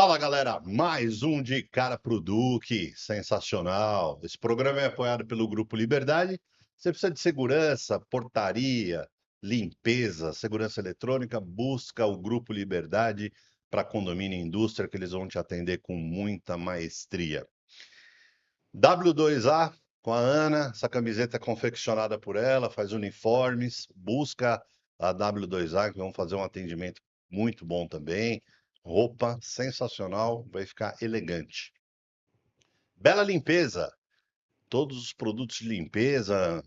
Fala galera, mais um de cara pro Duque, sensacional. Esse programa é apoiado pelo Grupo Liberdade. Você precisa de segurança, portaria, limpeza, segurança eletrônica, busca o Grupo Liberdade para condomínio e indústria que eles vão te atender com muita maestria. W2A com a Ana, essa camiseta é confeccionada por ela, faz uniformes, busca a W2A que vão fazer um atendimento muito bom também. Roupa sensacional, vai ficar elegante. Bela Limpeza, todos os produtos de limpeza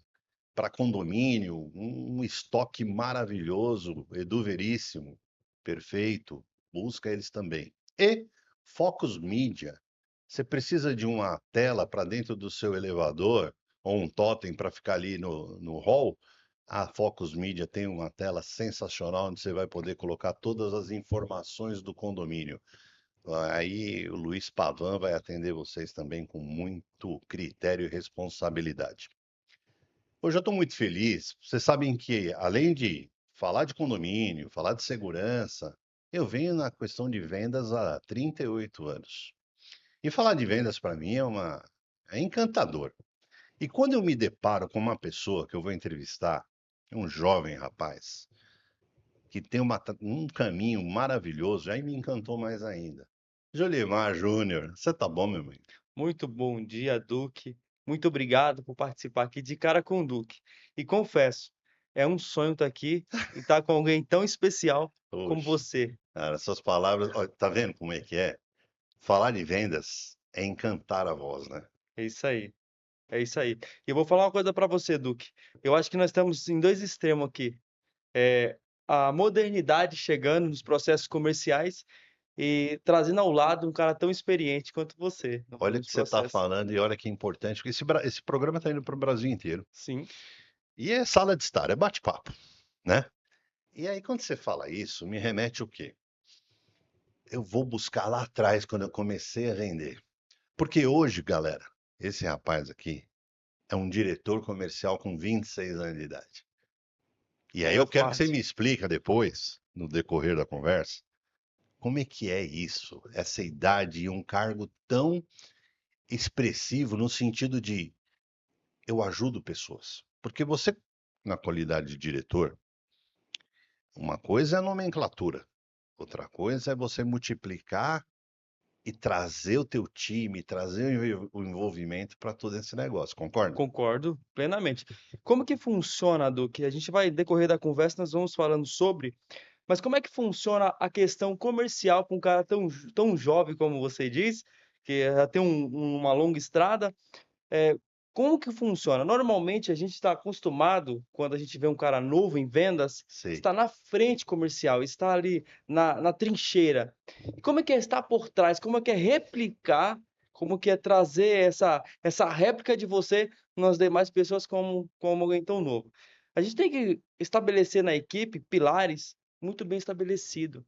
para condomínio, um estoque maravilhoso, Edu Veríssimo, perfeito, busca eles também. E Focus Media, você precisa de uma tela para dentro do seu elevador ou um totem para ficar ali no hall? A Focus Media tem uma tela sensacional onde você vai poder colocar todas as informações do condomínio. Aí o Luiz Pavan vai atender vocês também com muito critério e responsabilidade. Hoje eu estou muito feliz. Vocês sabem que, além de falar de condomínio, falar de segurança, eu venho na questão de vendas há 38 anos. E falar de vendas para mim é encantador. E quando eu me deparo com uma pessoa que eu vou entrevistar, um jovem rapaz, que tem um caminho maravilhoso, aí me encantou mais ainda. Jolimar Júnior, você tá bom, meu amigo? Muito bom dia, Duque. Muito obrigado por participar aqui de Cara com o Duque. E confesso, é um sonho estar aqui e estar com alguém tão especial como Poxa, você. cara, essas palavras, ó, tá vendo como é que é? Falar de vendas é encantar a voz, né? É isso aí, é isso aí. E eu vou falar uma coisa para você, Duque. Eu acho que nós estamos em dois extremos aqui. É, a modernidade chegando nos processos comerciais e trazendo ao lado um cara tão experiente quanto você Olha o nos que você está processos. falando e olha que importante, porque esse programa está indo para o Brasil inteiro. Sim, E é sala de estar, é bate-papo, né? E aí, quando você fala isso, me remete o quê? Eu vou buscar lá atrás, quando eu comecei a vender. Porque hoje, galera, esse rapaz aqui é um diretor comercial com 26 anos de idade. E aí não é eu quero que você fácil. me explica depois, no decorrer da conversa, como é que é isso, essa idade e um cargo tão expressivo no sentido de eu ajudo pessoas. Porque você, na qualidade de diretor, uma coisa é a nomenclatura, outra coisa é você multiplicar e trazer o teu time, trazer o envolvimento para todo esse negócio, concorda? Concordo plenamente. Como que funciona, Duque? A gente vai decorrer da conversa, nós vamos falando sobre, mas como é que funciona a questão comercial com um cara tão jovem como você diz, que já tem uma longa estrada? Eh, Como que funciona? Normalmente a gente está acostumado, quando a gente vê um cara novo em vendas, Sei. está na frente comercial, está ali na trincheira. E como é que é estar por trás? Como é que é replicar? Como que é trazer essa réplica de você nas demais pessoas como alguém tão novo? A gente tem que estabelecer na equipe pilares muito bem estabelecido.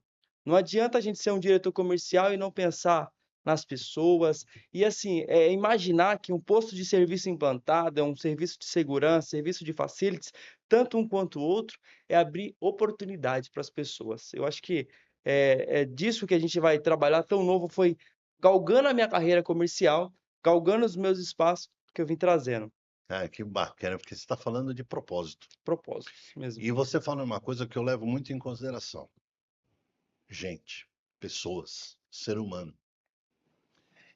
Não adianta a gente ser um diretor comercial e não pensar nas pessoas, e assim, imaginar que um posto de serviço implantado é um serviço de segurança, serviço de facilities, tanto um quanto o outro, é abrir oportunidade para as pessoas. Eu acho que é disso que a gente vai trabalhar. Tão novo foi galgando a minha carreira comercial, galgando os meus espaços que eu vim trazendo. Ah, que bacana, porque você está falando de propósito. Propósitos mesmo. E você fala uma coisa que eu levo muito em consideração. Gente, pessoas, ser humano.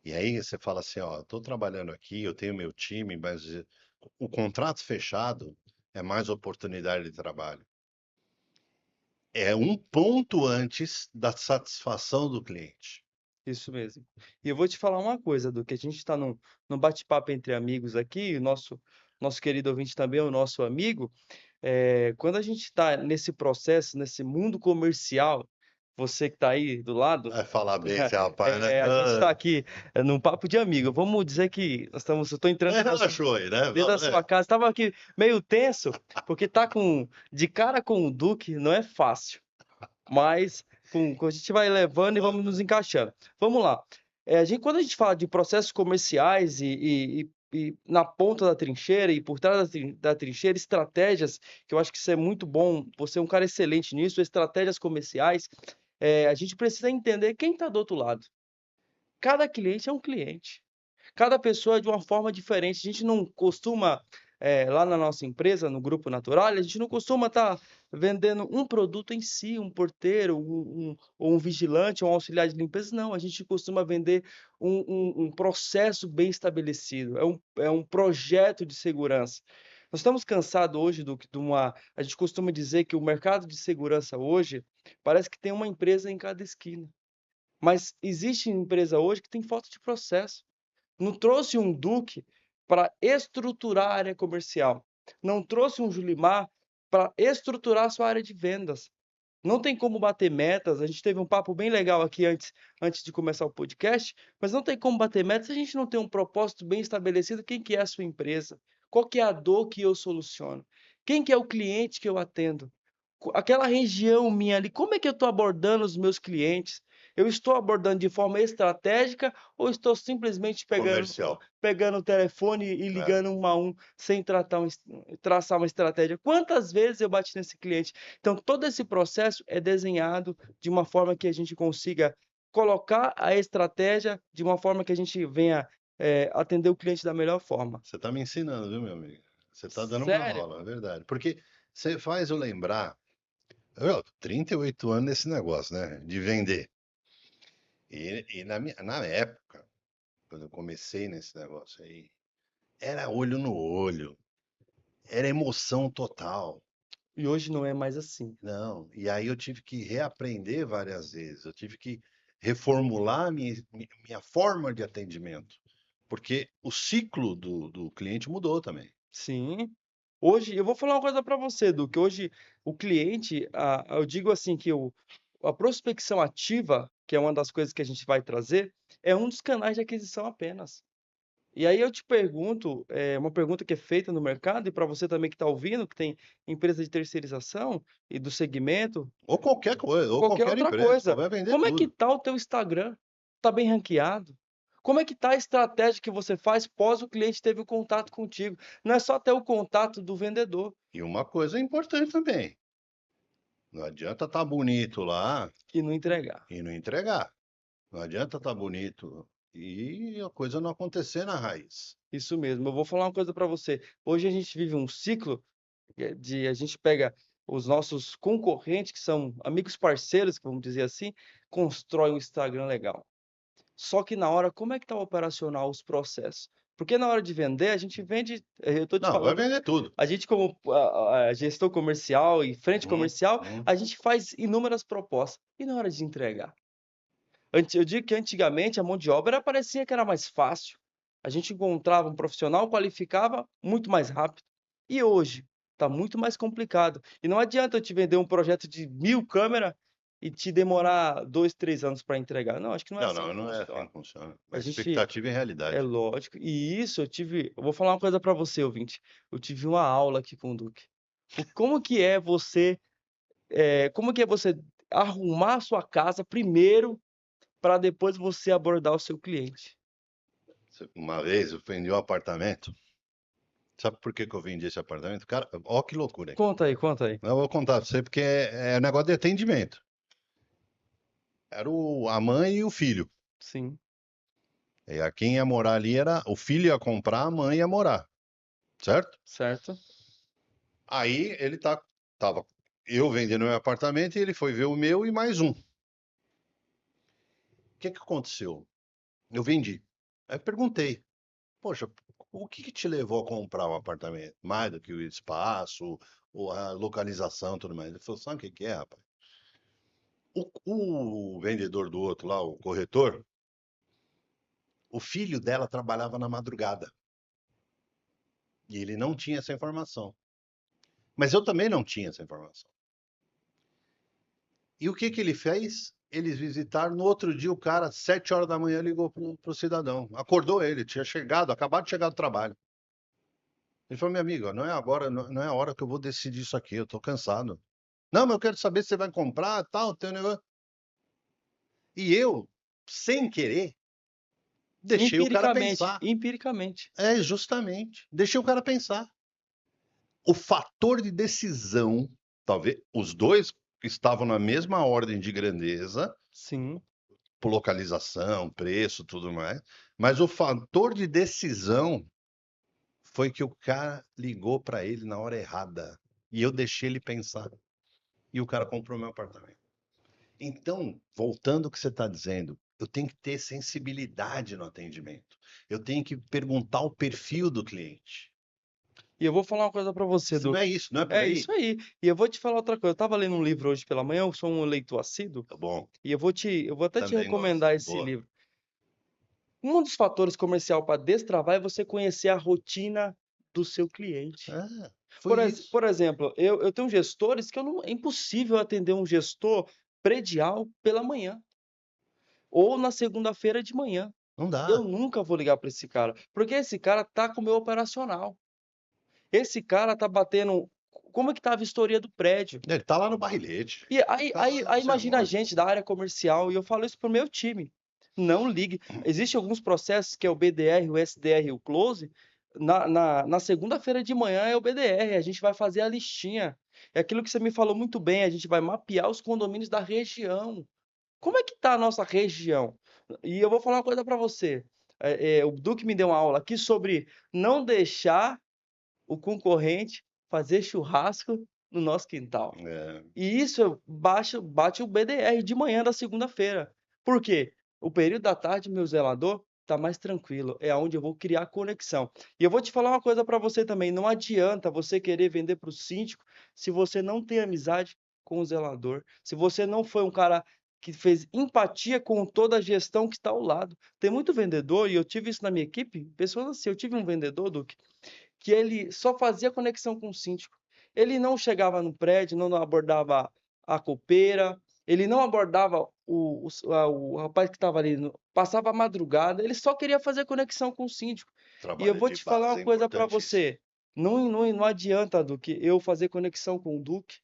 E aí você fala assim, ó, estou trabalhando aqui, eu tenho meu time, mas o contrato fechado é mais oportunidade de trabalho. É um ponto antes da satisfação do cliente. Isso mesmo. E eu vou te falar uma coisa, do que a gente está num bate-papo entre amigos aqui, o nosso querido ouvinte também é o nosso amigo. Quando a gente está nesse processo, nesse mundo comercial, você que está aí do lado, Vai falar bem esse rapaz, né? a gente está aqui num papo de amigo. Vamos dizer que eu estou entrando Relaxou aí, né? dentro da sua casa, estava aqui meio tenso, porque tá de cara com o Duque não é fácil. Mas a gente vai levando e vamos nos encaixando. Vamos lá. Quando a gente fala de processos comerciais e na ponta da trincheira e por trás da trincheira, estratégias, que eu acho que isso é muito bom, você é um cara excelente nisso, estratégias comerciais, a gente precisa entender quem está do outro lado. Cada cliente é um cliente. Cada pessoa é de uma forma diferente. A gente não costuma, lá na nossa empresa, no Grupo Natural, a gente não costuma estar vendendo um produto em si, um porteiro, ou um vigilante, ou um auxiliar de limpeza, não. A gente costuma vender um processo bem estabelecido, é um projeto de segurança. Nós estamos cansados hoje do que de uma a gente costuma dizer que o mercado de segurança hoje parece que tem uma empresa em cada esquina, mas existe empresa hoje que tem falta de processo. Não trouxe um Duque para estruturar a área comercial. Não trouxe um Julimar para estruturar a sua área de vendas. Não tem como bater metas. A gente teve um papo bem legal aqui antes de começar o podcast, mas não tem como bater metas se a gente não tem um propósito bem estabelecido. Quem que é a sua empresa? Qual que é a dor que eu soluciono? Quem que é o cliente que eu atendo? Aquela região minha ali, como é que eu estou abordando os meus clientes? Eu estou abordando de forma estratégica ou estou simplesmente Comercial. pegando o telefone e É. ligando um a um sem traçar uma estratégia? Quantas vezes eu bati nesse cliente? Então, todo esse processo é desenhado de uma forma que a gente consiga colocar a estratégia de uma forma que a gente venha, atender o cliente da melhor forma. Você está me ensinando, viu, meu amigo? Você está dando uma Sério? aula, é verdade. Porque você faz eu lembrar, 38 anos nesse negócio, né? De vender. E na época, quando eu comecei nesse negócio aí, era olho no olho, era emoção total. E hoje não é mais assim. Não, e aí eu tive que reaprender várias vezes, eu tive que reformular minha forma de atendimento, porque o ciclo do cliente mudou também. Sim. Hoje eu vou falar uma coisa para você, Du, que hoje o cliente, eu digo assim que a prospecção ativa, que é uma das coisas que a gente vai trazer, é um dos canais de aquisição apenas. E aí eu te pergunto, uma pergunta que é feita no mercado e para você também que está ouvindo, que tem empresa de terceirização e do segmento, Ou qualquer coisa, ou qualquer qualquer outra empresa, coisa. vai vender Como é que tudo. tá o teu Instagram? Tá bem ranqueado? Como é que tá a estratégia que você faz pós o cliente teve o contato contigo? Não é só ter o contato do vendedor E uma coisa importante também, não adianta estar bonito lá e não entregar. e não entregar. Não adianta estar bonito e a coisa não acontecer na raiz. Isso mesmo. Eu vou falar uma coisa para você. Hoje a gente vive um ciclo de a gente pega os nossos concorrentes, que são amigos parceiros, vamos dizer assim, constrói um Instagram legal. Só que na hora, como é que está operacional os processos? Porque na hora de vender, a gente vende, eu estou te Não, vai falando, vender tudo. a gente como gestor comercial e frente Hum, comercial, hum. a gente faz inúmeras propostas. E na hora de entregar? Eu digo que antigamente a mão de obra parecia que era mais fácil. A gente encontrava um profissional, qualificava muito mais rápido. E hoje está muito mais complicado. E não adianta eu te vender um projeto de 1000 câmeras e te demorar 2, 3 anos para entregar. Não, acho que não é Não, assim não, que não é assim funciona. que funciona. A É gente expectativa e é realidade. lógico. E isso eu vou falar uma coisa para você, ouvinte. Eu tive uma aula aqui com o Duque. Como que é você arrumar a sua casa primeiro para depois você abordar o seu cliente. Uma vez eu vendi um apartamento. Sabe por que que eu vendi esse apartamento? Cara, ó que loucura, hein? Conta aí, conta aí. Eu vou contar pra você porque é negócio de atendimento. Era a mãe e o filho. Sim, E a quem ia morar ali era o filho ia comprar, a mãe ia morar, certo? certo? Aí tava eu vendendo meu apartamento e ele foi ver o meu e mais um. O que que aconteceu? Eu vendi. Aí eu perguntei, poxa, o que que te levou a comprar um apartamento? Mais do que o espaço, ou a localização, e tudo mais. Ele falou, sabe o que que é, rapaz? O vendedor do outro lá, o corretor, o filho dela trabalhava na madrugada e ele não tinha essa informação. Mas eu também não tinha essa informação. E o que que ele fez? Eles visitaram, no outro dia o cara, 7 horas da manhã, ligou pro cidadão. Acordou ele, tinha chegado, acabado de chegar do trabalho. Ele falou, meu amigo, não é agora, não é a hora que eu vou decidir isso aqui, eu tô cansado. Não, mas eu quero saber se você vai comprar, tal, tem um negócio. E eu, sem querer, deixei o cara Empiricamente, pensar. empiricamente. É, justamente. Deixei o cara pensar. O fator de decisão, talvez os dois estavam na mesma ordem de grandeza, Sim, por localização, preço, tudo mais. Mas o fator de decisão foi que o cara ligou para ele na hora errada. E eu deixei ele pensar. E o cara comprou meu apartamento. Então, voltando ao que você está dizendo, eu tenho que ter sensibilidade no atendimento. Eu tenho que perguntar o perfil do cliente. E eu vou falar uma coisa para você, Se não é Duque. isso, não é por É aí? isso aí. E eu vou te falar outra coisa. Eu estava lendo um livro hoje pela manhã, eu sou um leitor assíduo, Tá bom, e eu vou até te também gosto. recomendar esse Boa. livro. Um dos fatores comercial para destravar é você conhecer a rotina do seu cliente. Ah, foi isso. Por exemplo, eu tenho gestores que é impossível atender um gestor predial pela manhã ou na segunda-feira de manhã. Não Eu dá. nunca vou ligar para esse cara, porque esse cara tá com o meu operacional. Esse cara tá batendo como é que tá a vistoria do prédio. Ele tá lá no barrilhete. E aí Tá aí lá no aí imagina a sermão. gente da área comercial, e eu falo isso para o meu time, não ligue. Existem alguns processos que é o BDR, o SDR e o close, na segunda-feira de manhã é o BDR, a gente vai fazer a listinha. É aquilo que você me falou muito bem, a gente vai mapear os condomínios da região. Como é que tá a nossa região? E eu vou falar uma coisa para você, o Duque me deu uma aula aqui sobre não deixar o concorrente fazer churrasco no nosso quintal. É, E isso bate o BDR de manhã da segunda-feira. Por quê? O período da tarde, meu zelador tá mais tranquilo, é aonde eu vou criar conexão. E eu vou te falar uma coisa para você também, não adianta você querer vender para o síndico se você não tem amizade com o zelador, se você não foi um cara que fez empatia com toda a gestão que está ao lado. Tem muito vendedor, e eu tive isso na minha equipe, pessoas assim, eu tive um vendedor, Duque, que ele só fazia conexão com o síndico. Ele não chegava no prédio, não abordava a copeira, ele não abordava o rapaz que estava ali, passava a madrugada, ele só queria fazer conexão com o síndico. E eu trabalho vou de te falar base uma é coisa para importantíssimo. você, não adianta, Duque, eu fazer conexão com o Duque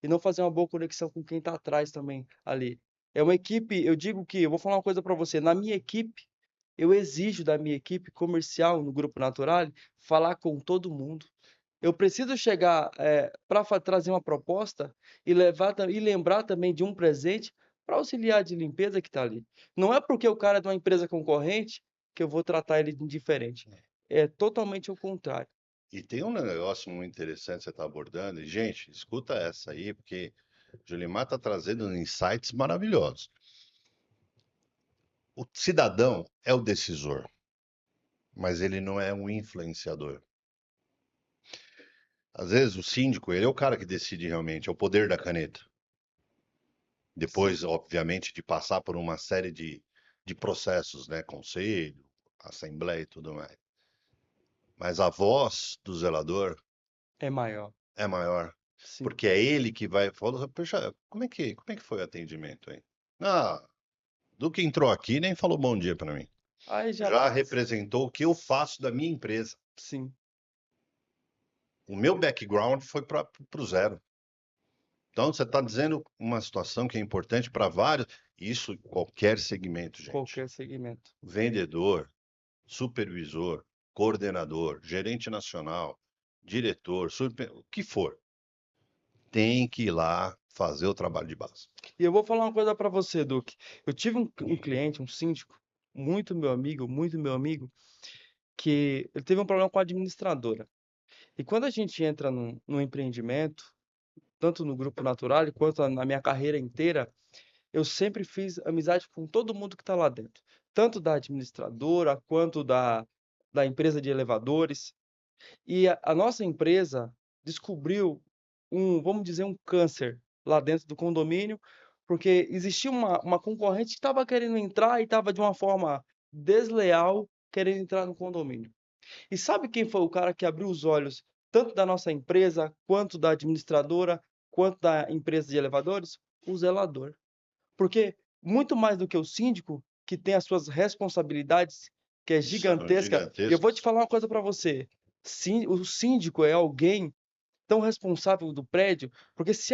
e não fazer uma boa conexão com quem está atrás também ali. É uma equipe, eu digo que, eu vou falar uma coisa para você, na minha equipe, eu exijo da minha equipe comercial no Grupo Natural falar com todo mundo. Eu preciso chegar, para trazer uma proposta e e lembrar também de um presente para auxiliar de limpeza que está ali. Não é porque o cara é de uma empresa concorrente que eu vou tratar ele indiferente. É totalmente o contrário. E tem um negócio muito interessante que você está abordando. E, gente, escuta essa aí, porque Julimar está trazendo insights maravilhosos. O cidadão é o decisor, mas ele não é um influenciador. Às vezes o síndico, ele é o cara que decide realmente, é o poder da caneta. Sim. Depois, obviamente, de passar por uma série de processos, né? Conselho, assembleia e tudo mais. Mas a voz do zelador É maior. é maior, Sim. porque é ele que vai falar, poxa, como é que foi o atendimento aí? Ah, do que entrou aqui nem falou bom dia para mim. Aí já Já bate. representou o que eu faço da minha empresa. Sim. O meu background foi para o zero. Então, você está dizendo uma situação que é importante para vários, isso em qualquer segmento, gente. Qualquer segmento. Vendedor, supervisor, coordenador, gerente nacional, diretor, o que for, tem que ir lá fazer o trabalho de base. E eu vou falar uma coisa para você, Duque. Eu tive um cliente, um síndico, muito meu amigo, que ele teve um problema com a administradora. E quando a gente entra num empreendimento, tanto no Grupo Natural quanto na minha carreira inteira, eu sempre fiz amizade com todo mundo que está lá dentro, tanto da administradora quanto da empresa de elevadores. E a nossa empresa descobriu vamos dizer, um câncer lá dentro do condomínio, porque existia uma concorrente que estava querendo entrar e estava de uma forma desleal querendo entrar no condomínio. E sabe quem foi o cara que abriu os olhos, tanto da nossa empresa, quanto da administradora, quanto da empresa de elevadores? O zelador. Porque muito mais do que o síndico, que tem as suas responsabilidades, que é São gigantesca, e eu vou te gigantescos. falar uma coisa para você. O síndico é alguém tão responsável do prédio, porque se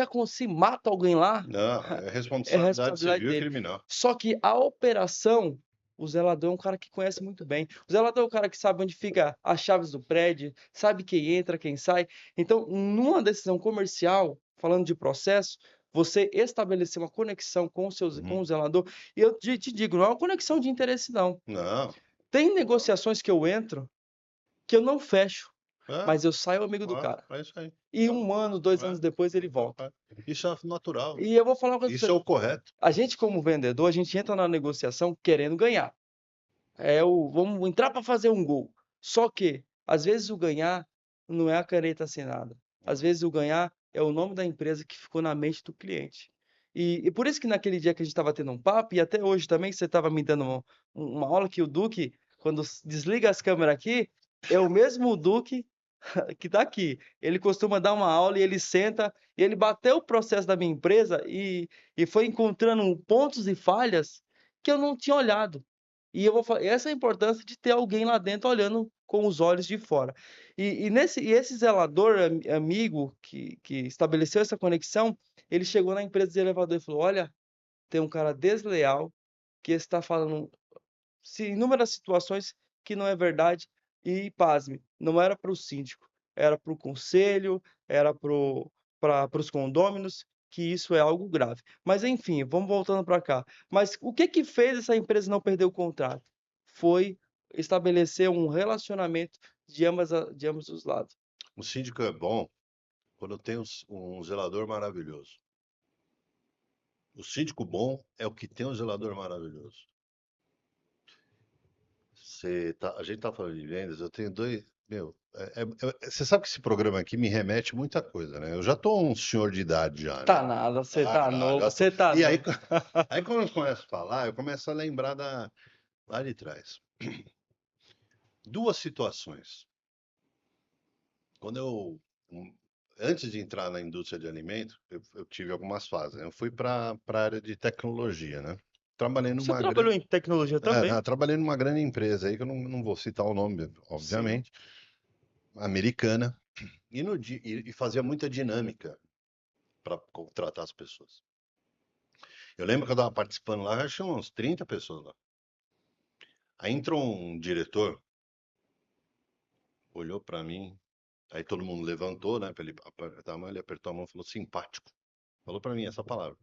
mata alguém lá, Não, é é responsabilidade responsabilidade civil e dele. criminal. Só que a operação, o zelador é um cara que conhece muito bem. O zelador é o cara que sabe onde fica as chaves do prédio, sabe quem entra, quem sai. Então, numa decisão comercial, falando de processo, você estabelecer uma conexão com Uhum. o zelador. E eu te digo, não é uma conexão de interesse, não. Não. Tem negociações que eu entro que eu não fecho, É, mas eu saio amigo do cara. é isso aí. E 1 ano, 2 É, anos depois ele volta. é. Isso é natural. E eu vou falar uma coisa pra Isso é você. o correto. A gente, como vendedor, a gente entra na negociação querendo ganhar. Vamos entrar para fazer um gol. Só que, às vezes, o ganhar não é a caneta assinada. Às vezes, o ganhar é o nome da empresa que ficou na mente do cliente. E por isso que naquele dia que a gente estava tendo um papo, e até hoje também, que você estava me dando uma aula que o Duque, quando desliga as câmeras aqui, é o mesmo Duque que está aqui. Ele costuma dar uma aula e ele senta, e ele bateu o processo da minha empresa e foi encontrando pontos e falhas que eu não tinha olhado. E eu vou falar, essa é a importância de ter alguém lá dentro olhando com os olhos de fora. E esse zelador amigo que estabeleceu essa conexão, ele chegou na empresa de elevador e falou: Olha, tem um cara desleal que está falando inúmeras situações que não é verdade. E pasme, não era para o síndico, era para o conselho, era para os condôminos, que isso é algo grave. Mas enfim, vamos voltando para cá. Mas o que fez essa empresa não perder o contrato? Foi estabelecer um relacionamento de ambos os lados. O síndico é bom quando tem um zelador maravilhoso. O síndico bom é o que tem um zelador maravilhoso. A gente tá falando de vendas, eu tenho dois. Meu, você sabe que esse programa aqui me remete muita coisa, né? Eu já tô um senhor de idade já, Tá né? nada, você tá novo, Já tô. você tá E aí, novo. aí quando eu começo a falar, eu começo a lembrar lá de trás. Duas situações. Quando antes de entrar na indústria de alimentos, eu tive algumas fases, né? Eu fui para a área de tecnologia, né? Trabalhei Você numa trabalhou grande, em tecnologia também? trabalhei numa grande empresa aí que eu não vou citar o nome, Sim. obviamente, americana, e e fazia muita dinâmica para contratar as pessoas. Eu lembro que eu estava participando lá, acho que tinha uns 30 pessoas lá. Aí entrou um diretor, olhou para mim, aí todo mundo levantou, né, para ele apertar a mão, ele apertou a mão e falou simpático. Falou para mim essa palavra.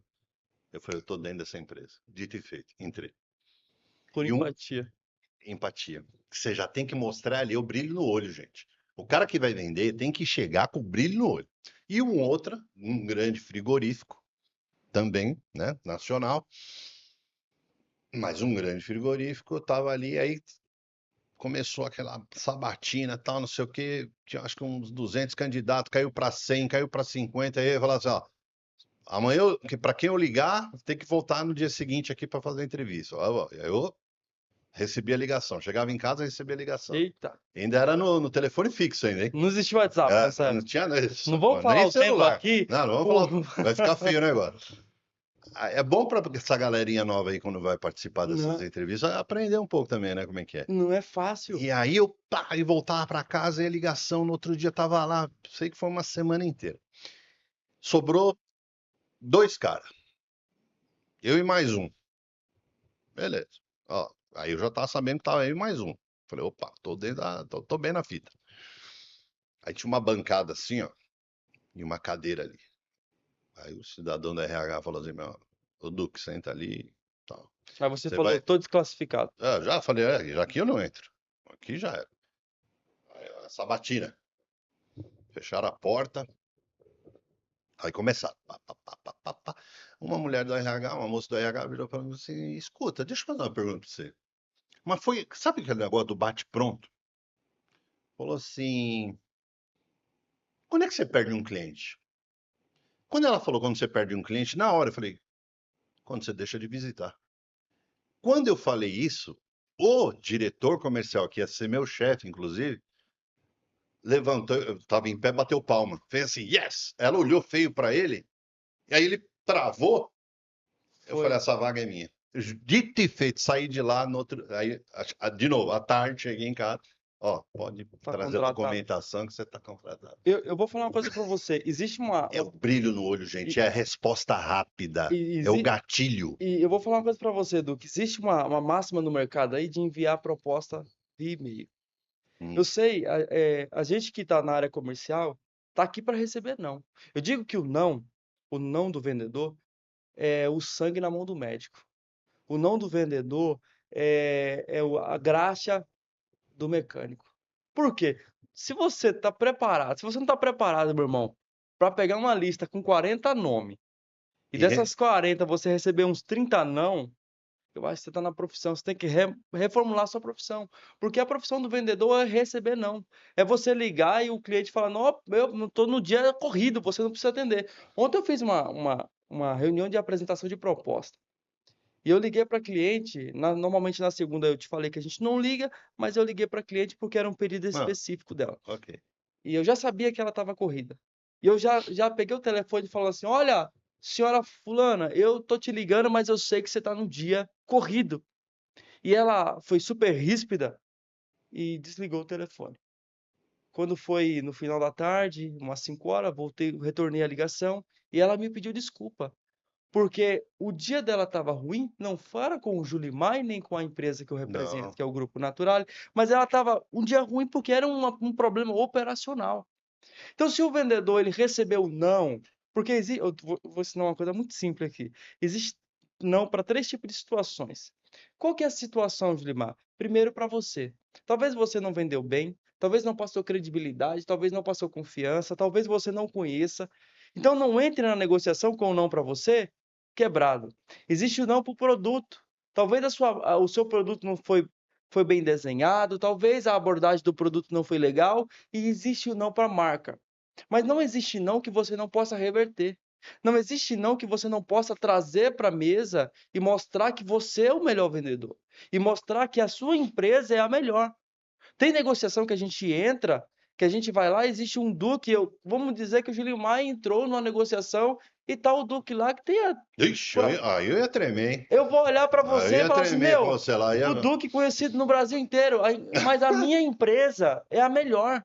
Eu falei, eu tô dentro dessa empresa. Dito e feito, entrei. Por E um, empatia. empatia. Você já tem que mostrar ali o brilho no olho, gente. O cara que vai vender tem que chegar com o brilho no olho. E um grande frigorífico, também, né, nacional, mas um grande frigorífico, eu tava ali, aí começou aquela sabatina, tal, não sei o quê, tinha acho que uns 200 candidatos, caiu para 100, caiu para 50, aí eu falava assim, ó, amanhã, para quem eu ligar, tem que voltar no dia seguinte aqui para fazer a entrevista. Eu recebi a ligação, chegava em casa, recebia a ligação. Eita. Ainda era no telefone fixo ainda, hein? Não existe WhatsApp nessa Não época. tinha Não vamos falar nem o tempo celular. aqui. Não vamos Pô, falar, vai ficar feio o negócio. É bom para essa galerinha nova aí, quando vai participar dessas não, entrevistas, aprender um pouco também, né, como é que é. não é fácil. E aí e voltava para casa e a ligação, no outro dia tava lá, sei que foi uma semana inteira. Sobrou dois caras, eu e mais um. Beleza. Ó, aí eu já tava sabendo que tava eu e mais um. Falei, opa, tô bem na fita. Aí tinha uma bancada assim, ó, e uma cadeira ali. Aí o cidadão da RH falou assim, meu, o Duque, senta ali e tal. Aí você Você falou, vai. tô desclassificado. Já falei, já aqui eu não entro. Aqui já era. Aí, sabatina. Fecharam a porta. Aí começaram. Pá, pá, pá, pá, pá, pá. Uma mulher do RH, uma moça do RH virou para mim assim: escuta, deixa eu fazer uma pergunta para você. Mas foi, sabe aquele negócio do bate-pronto? Falou assim: quando é que você perde um cliente? Quando ela falou quando você perde um cliente, na hora eu falei: quando você deixa de visitar. Quando eu falei isso, o diretor comercial, que ia ser meu chefe, inclusive, levantou, eu estava em pé, bateu palma. Fez assim, yes! Ela olhou feio para ele, e aí ele travou. Eu Foi. falei, essa vaga é minha. Dito e feito, saí de lá no outro. Aí, de novo, à tarde, cheguei em casa. Ó, pode Tá trazer a contratado. documentação que você está contratado. Eu vou falar uma coisa pra você. Existe É o brilho no olho, e- gente. É a resposta rápida. É o exi- gatilho. e eu vou falar uma coisa pra você, Duque. Existe uma máxima no mercado aí de enviar proposta via e-mail. Eu Hum, sei, a gente que está na área comercial está aqui para receber não. Eu digo que o não, o não do vendedor é o sangue na mão do médico. O não do vendedor é a graxa do mecânico. Por quê? Se você está preparado, se você não está preparado, meu irmão, para pegar uma lista com 40 nomes, e E re- dessas 40 você receber uns 30 não, eu acho que você está na profissão, você tem que reformular a sua profissão. Porque a profissão do vendedor é receber não. É você ligar e o cliente falar, não, eu não estou no dia corrido, você não precisa atender. Ontem eu fiz uma reunião de apresentação de proposta. E eu liguei para cliente, normalmente na segunda eu te falei que a gente não liga, mas eu liguei para cliente porque era um pedido Ah, específico dela. ok. E eu já sabia que ela estava corrida. E eu já peguei o telefone e falei assim: olha, senhora Fulana, eu tô te ligando, mas eu sei que você está num dia corrido. E ela foi super ríspida e desligou o telefone. Quando foi no final da tarde, umas 5 horas, retornei a ligação e ela me pediu desculpa. Porque o dia dela estava ruim, não fora com o Julimar e nem com a empresa que eu represento, Não. que é o Grupo Natural, mas ela estava um dia ruim porque era um problema operacional. Então, se o vendedor ele recebeu não, porque eu vou ensinar uma coisa muito simples aqui. Existe não para 3 tipos de situações. Qual que é a situação, Julimar? Primeiro para você. Talvez você não vendeu bem, talvez não passou credibilidade, talvez não passou confiança, talvez você não conheça. Então, não entre na negociação com o não para você quebrado. Existe o não para o produto. Talvez o seu produto não foi bem desenhado, talvez a abordagem do produto não foi legal, e existe o não para a marca. Mas não existe não que você não possa reverter. Não existe não que você não possa trazer para a mesa e mostrar que você é o melhor vendedor. E mostrar que a sua empresa é a melhor. Tem negociação que a gente entra, que a gente vai lá, existe um Duque, vamos dizer que o Gilimar entrou numa negociação e tá o Duque lá que tem a. Ixi, aí eu ia tremer, hein? Eu vou olhar para Aí eu você e ia falar assim, tremer com meu, você lá. o Duque conhecido no Brasil inteiro, mas a minha empresa é a melhor.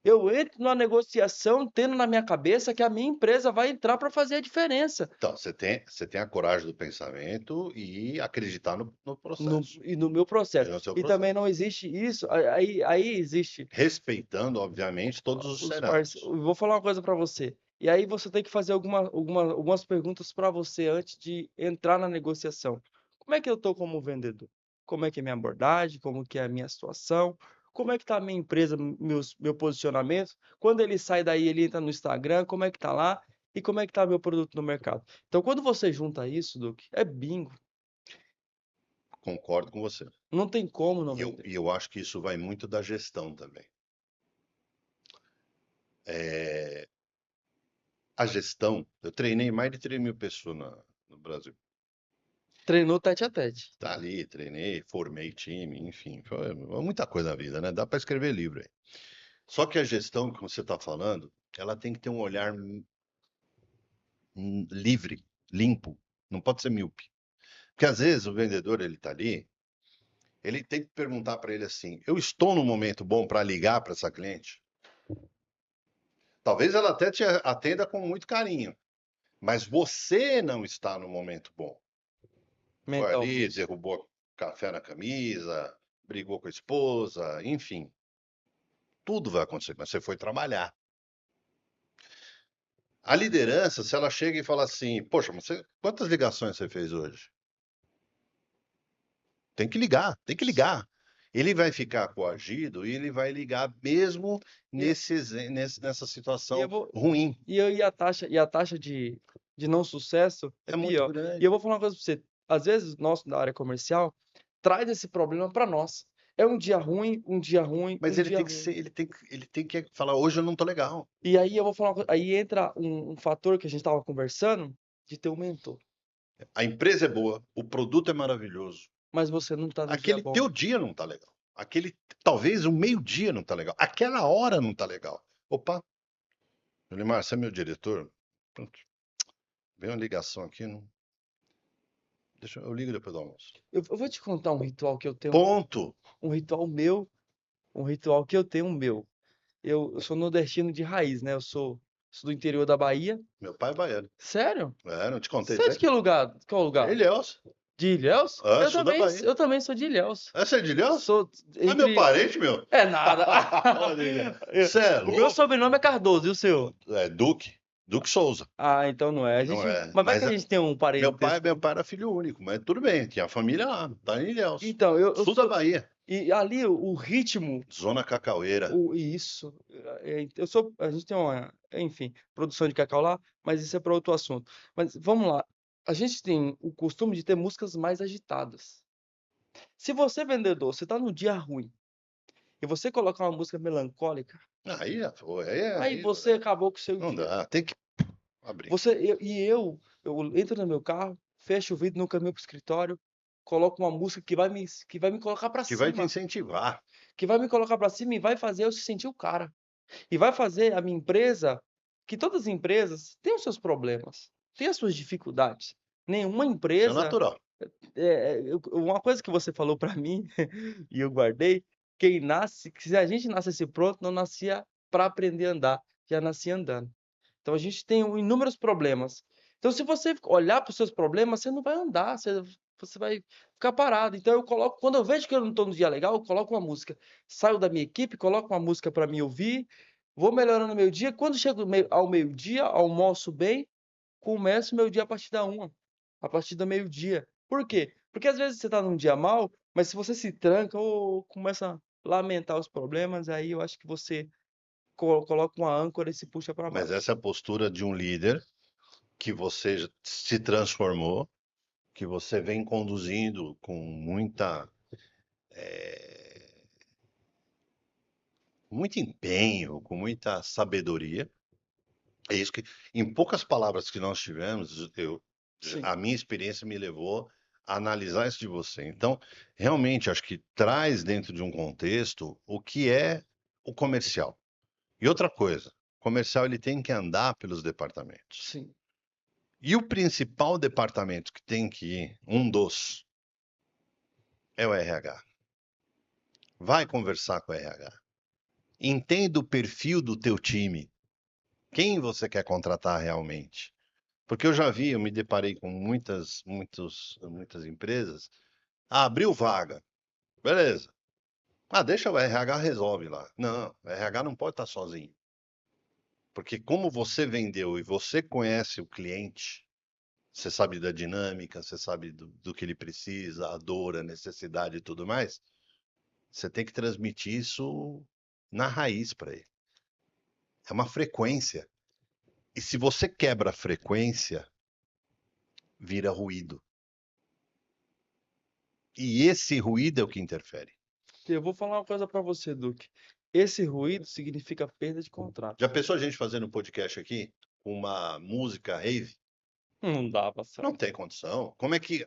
Eu entro numa negociação tendo na minha cabeça que a minha empresa vai entrar para fazer a diferença Então, você tem a coragem do pensamento e acreditar no processo. no meu E processo. no seu E também não processo. existe isso, aí existe Respeitando, obviamente, todos os os cenários. parceiros. Vou falar uma coisa para você. E aí você tem que fazer algumas perguntas para você antes de entrar na negociação. Como é que eu estou como vendedor? Como é que é a minha abordagem? Como que é a minha situação? Como é que está a minha empresa, meu posicionamento? Quando ele sai daí, ele entra no Instagram, como é que está lá? E como é que está meu produto no mercado? Então, quando você junta isso, Duque, é bingo. Concordo com você. Não tem como não E eu, vender. e eu acho que isso vai muito da gestão também. É, a gestão, eu treinei mais de 3 mil pessoas no Brasil. Treinou tete a tete. Tá ali, treinei, formei time, enfim, foi muita coisa na vida, né? Dá para escrever livro aí. Só que a gestão que você está falando, ela tem que ter um olhar livre, limpo, não pode ser míope. Porque às vezes o vendedor, ele tá ali, ele tem que perguntar para ele assim: eu estou num momento bom para ligar para essa cliente? Talvez ela até te atenda com muito carinho, mas você não está no momento bom. Foi ali, Mentalmente. derrubou café na camisa, brigou com a esposa, enfim. Tudo vai acontecer, mas você foi trabalhar. A liderança, se ela chega e fala assim, poxa, mas quantas ligações você fez hoje? Tem que ligar, tem que ligar. Ele vai ficar coagido e ele vai ligar mesmo E, nessa e eu situação vou, ruim. e a taxa de não sucesso é É muito pior. E eu grande. vou falar uma coisa para você. Às vezes, nós da área comercial traz esse problema para nós. É um dia ruim, um dia ruim, Mas um ele dia tem que ruim. ser, ele tem que falar, hoje eu não tô legal. E aí eu vou falar uma coisa, aí entra um fator que a gente estava conversando de ter um mentor. A empresa é boa, o produto é maravilhoso. Mas você não está no dia Aquele bom. teu dia não tá legal. Talvez o meio-dia não tá legal. Aquela hora não tá legal. Opa, Jolimar, você é meu diretor? Pronto. Veio uma ligação aqui, não. Eu ligo depois do almoço. Eu vou te contar um ritual que eu tenho, Ponto. um ritual meu, um ritual que eu tenho meu. Eu sou nordestino de raiz, né? Eu sou do interior da Bahia. Meu pai é baiano. Sério? É, não te contei Você é isso de aí? que lugar? Qual É lugar? Ilhéus. De Ilhéus? Ah, Eu sul da também, Bahia. eu também sou de Ilhéus. Essa é de Ilhéus? Sou É meu entre. parente, meu. É nada. Olha aí. Você é O meu louco? sobrenome é Cardoso, e o seu? É Duque. Duque Souza. Ah, então não é. Não é. Mas vai que Mas a gente tem um parentesco. meu pai era filho único, mas tudo bem, tinha a família lá, tá em Ilhéus. Então, eu Sul da sou. Bahia. E ali o ritmo, Zona Cacaueira. isso. Eu sou. A gente tem uma, enfim, produção de cacau lá, mas isso é para outro assunto. Mas vamos lá. A gente tem o costume de ter músicas mais agitadas. Se você, vendedor, você tá num dia ruim e você colocar uma música melancólica, Aí já foi. aí você acabou com o seu Não dia. dá, tem que abrir. Eu entro no meu carro, fecho o vidro no caminho pro escritório, coloco uma música que vai me colocar para Que vai te cima, incentivar. que vai me colocar para cima e vai fazer eu se sentir o cara. E vai fazer a minha empresa, que todas as empresas têm os seus problemas, têm as suas dificuldades. Nenhuma Isso é empresa, natural. uma coisa que você falou para mim e eu guardei, quem nasce, que se a gente nascesse pronto, não nascia para aprender a andar, já nascia andando. Então a gente tem inúmeros problemas. Então, se você olhar para os seus problemas, você não vai andar, você vai ficar parado. Então, eu coloco, quando eu vejo que eu não estou no dia legal, eu coloco uma música. Saio da minha equipe, coloco uma música para me ouvir, vou melhorando o meu dia. Quando chego ao meio-dia, almoço bem, começo o meu dia a partir da 1, a partir do meio-dia. Por quê? Porque às vezes você está num dia mal, mas se você se tranca ou começa a lamentar os problemas, aí eu acho que você coloca uma âncora e se puxa para Mas baixo. essa é a postura de um líder que você se transformou, que você vem conduzindo com muito empenho, com muita sabedoria. É isso que, em poucas palavras que nós tivemos, Sim. a minha experiência me levou a analisar isso de você. Então, realmente, acho que traz dentro de um contexto o que é o comercial. E outra coisa, o comercial ele tem que andar pelos departamentos. Sim. E o principal departamento que tem que ir, um dos, é o RH. Vai conversar com o RH. Entenda o perfil do teu time. Quem você quer contratar realmente? Porque eu me deparei com muitas empresas. Ah, abriu vaga. Beleza. Ah, deixa o RH resolve lá. Não, o RH não pode estar sozinho. Porque como você vendeu e você conhece o cliente, você sabe da dinâmica, você sabe do que ele precisa, a dor, a necessidade e tudo mais, você tem que transmitir isso na raiz para ele. É uma frequência. E se você quebra a frequência, vira ruído. E esse ruído é o que interfere. Eu vou falar uma coisa para você, Duque. Esse ruído significa perda de Já contrato. pensou a gente fazendo um podcast aqui com uma música rave? Não dá pra Não certo. tem condição. Como é que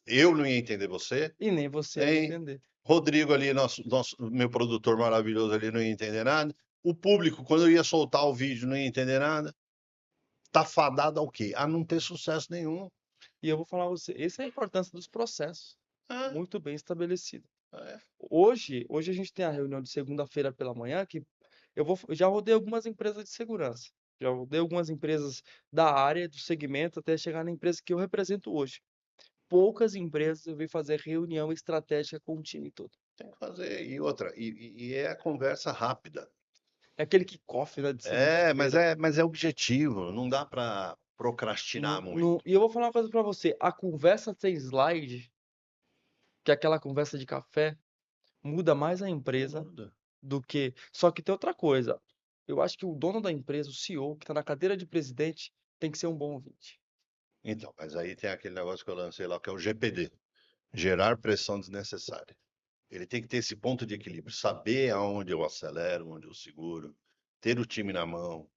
eu não ia entender você? E nem você ia Nem entender. Rodrigo ali, meu produtor maravilhoso ali, não ia entender nada. O público, quando eu ia soltar o vídeo, não ia entender nada. Tá fadado ao quê? A não ter sucesso nenhum. E eu vou falar a você, essa é a importância dos processos, É, muito bem estabelecido. é. Hoje a gente tem a reunião de segunda-feira pela manhã que eu já rodei algumas empresas de segurança. Já rodei algumas empresas da área, do segmento, até chegar na empresa que eu represento hoje. Poucas empresas eu vi fazer reunião estratégica com o time todo. Tem que fazer. E outra, e é a conversa rápida. É aquele kickoff, né, de segunda-feira. Mas é objetivo. Não dá para procrastinar muito. E eu vou falar uma coisa pra você, a conversa sem slide, que é aquela conversa de café, muda mais a empresa Muda. do que. Só que tem outra coisa. Eu acho que o dono da empresa, o CEO, que está na cadeira de presidente, tem que ser um bom ouvinte. Então, mas aí tem aquele negócio que eu lancei lá, que é o GPD. Gerar pressão desnecessária. Ele tem que ter esse ponto de equilíbrio, saber aonde eu acelero, onde eu seguro, ter o time na mão,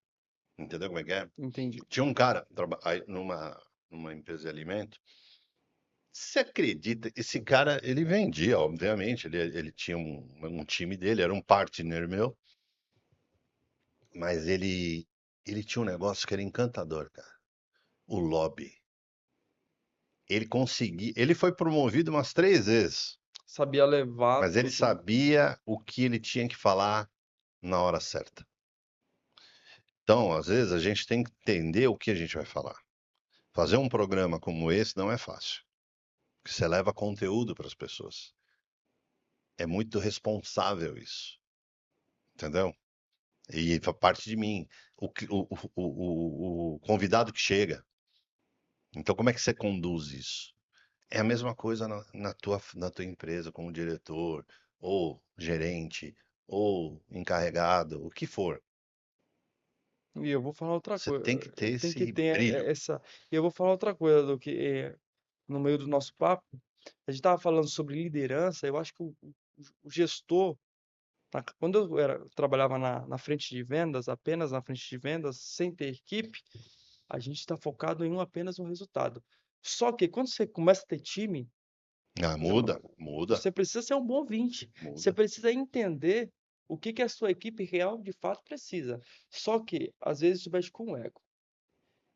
entendeu como é que é? Entendi. Tinha um cara aí numa empresa de alimento. Você acredita? Esse cara, ele vendia, obviamente, ele tinha um time dele, era um partner meu, mas ele tinha um negócio que era encantador, cara. O lobby. Ele foi promovido umas 3 vezes, Sabia levar mas ele tudo. sabia o que ele tinha que falar na hora certa. Então, às vezes, a gente tem que entender o que a gente vai falar. Fazer um programa como esse não é fácil, porque você leva conteúdo para as pessoas. É muito responsável isso, entendeu? E faz parte de mim. O convidado que chega. Então, como é que você conduz isso? É a mesma coisa na tua empresa, como diretor, ou gerente, ou encarregado, o que for. E eu vou falar outra Você coisa. tem que ter Tem que esse ter brilho. essa. E eu vou falar outra coisa do que no meio do nosso papo. A gente estava falando sobre liderança. Eu acho que o gestor, quando eu trabalhava na frente de vendas, apenas na frente de vendas, sem ter equipe, a gente está focado em apenas um resultado. Só que quando você começa a ter time, Ah, por exemplo, muda, muda, você precisa ser um bom ouvinte. Você muda. precisa entender o que a sua equipe real de fato precisa. Só que, às vezes, isso mexe com o ego.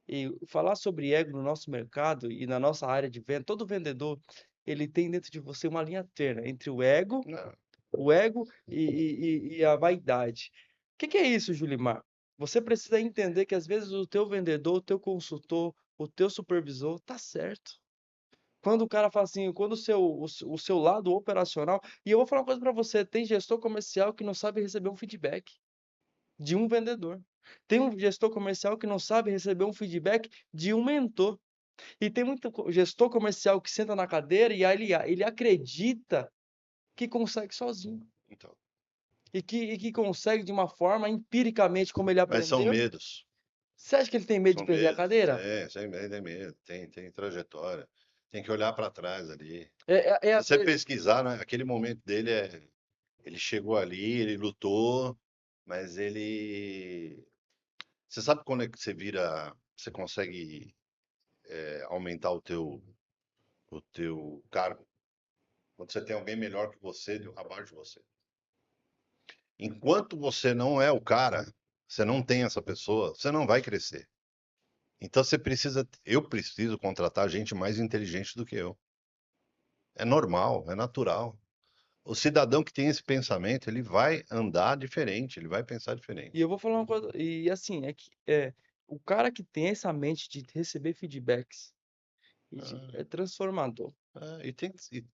E falar sobre ego no nosso mercado e na nossa área de venda, todo vendedor, ele tem dentro de você uma linha tênue entre Não, o ego e a vaidade. O que é isso, Julimar? Você precisa entender que às vezes o teu vendedor, o teu consultor, o teu supervisor tá certo. Quando o cara fala assim, quando o seu lado operacional, e eu vou falar uma coisa para você, tem gestor comercial que não sabe receber um feedback de um vendedor. Tem um gestor comercial que não sabe receber um feedback de um mentor. E tem muito gestor comercial que senta na cadeira e aí ele acredita que consegue sozinho. então. E que consegue de uma forma empiricamente, como ele Mas são aprendeu. medos. Você acha que ele tem medo de São perder a medos. cadeira? É, tem medo. Tem trajetória. Tem que olhar para trás ali. É Se você aquele. pesquisar, né, aquele momento dele ele chegou ali, ele lutou, mas ele. Você sabe quando é que você consegue aumentar o teu cargo? Quando você tem alguém melhor que você, abaixo de você. Enquanto você não é o cara, você não tem essa pessoa, você não vai crescer. Então eu preciso contratar gente mais inteligente do que eu. É normal, é natural. O cidadão que tem esse pensamento, ele vai andar diferente, ele vai pensar E diferente. eu vou falar uma coisa, e assim, o cara que tem essa mente de receber feedbacks é Ah, transformador.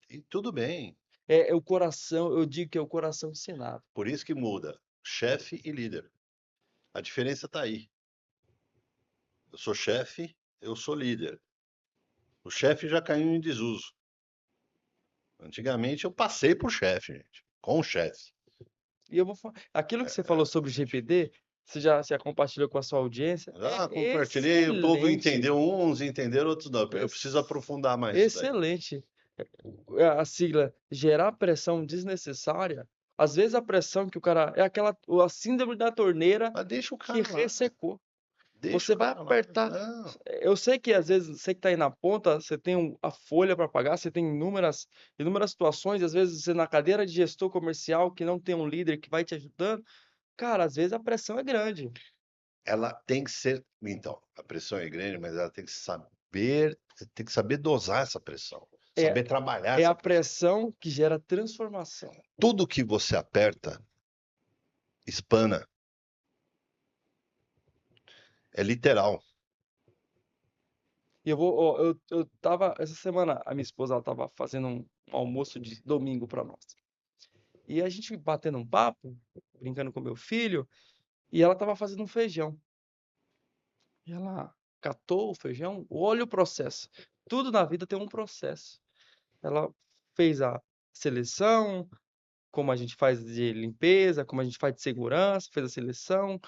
e tudo bem. É o coração, eu digo que é o coração ensinado. Por isso que muda chefe e líder. A diferença está aí. Eu sou chefe, eu sou líder. O chefe já caiu em desuso. Antigamente eu passei por chefe, gente, com o chefe. E eu vou falar, aquilo que você falou sobre o É difícil. GPD, você já compartilhou com a sua audiência, é Compartilhei, o povo excelente, entendeu, uns entenderam, outros não. Eu preciso ex- aprofundar mais isso daí. excelente. A sigla gerar pressão desnecessária, às vezes a pressão que o cara, a síndrome da torneira Mas deixa o que cara lá, ressecou. deixa Você o vai cara lá. apertar. Não. Eu sei que às vezes você que está aí na ponta, você tem a folha para pagar, você tem inúmeras situações, às vezes você na cadeira de gestor comercial que não tem um líder que vai te ajudando. Cara, às vezes a pressão é grande. Ela tem que ser. Então, a pressão é grande, mas ela tem que saber dosar essa pressão, É, saber trabalhar é a essa pressão. pressão que gera transformação. Tudo que você aperta, espana. É literal. E eu vou, ó, eu tava, essa semana, a minha esposa, ela tava fazendo um almoço de domingo para nós. E a gente batendo um papo, brincando com meu filho, e ela tava fazendo um feijão. E ela catou o feijão, olha o processo. Tudo na vida tem um processo. Ela fez a seleção, como a gente faz de limpeza, como a gente faz de segurança, fez a seleção.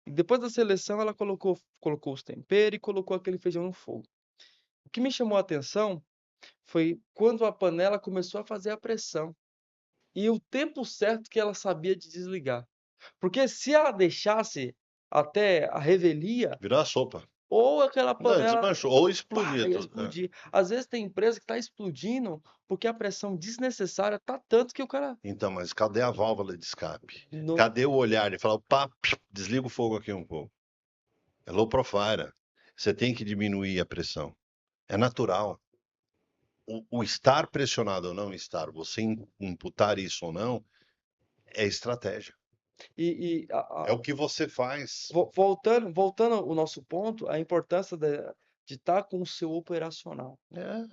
E depois da seleção, ela colocou os temperos e colocou aquele feijão no fogo. O que me chamou a atenção foi quando a panela começou a fazer a pressão e o tempo certo que ela sabia de desligar. Porque se ela deixasse até a revelia, Virou a sopa. ou aquela Não, panela desmanchou. Ou pá, explodia ia tudo. É. explodir. Às vezes tem empresa que está explodindo porque a pressão desnecessária tá tanto que o cara Então, mas cadê a válvula de escape? não. Cadê o olhar? Ele fala, pá, desliga o fogo aqui um pouco. É low profile. Você tem que diminuir a pressão. É natural. O estar pressionado ou não estar, você imputar isso ou não, é estratégia. É o que você faz. Voltando ao nosso ponto, a importância de estar com o seu operacional. É,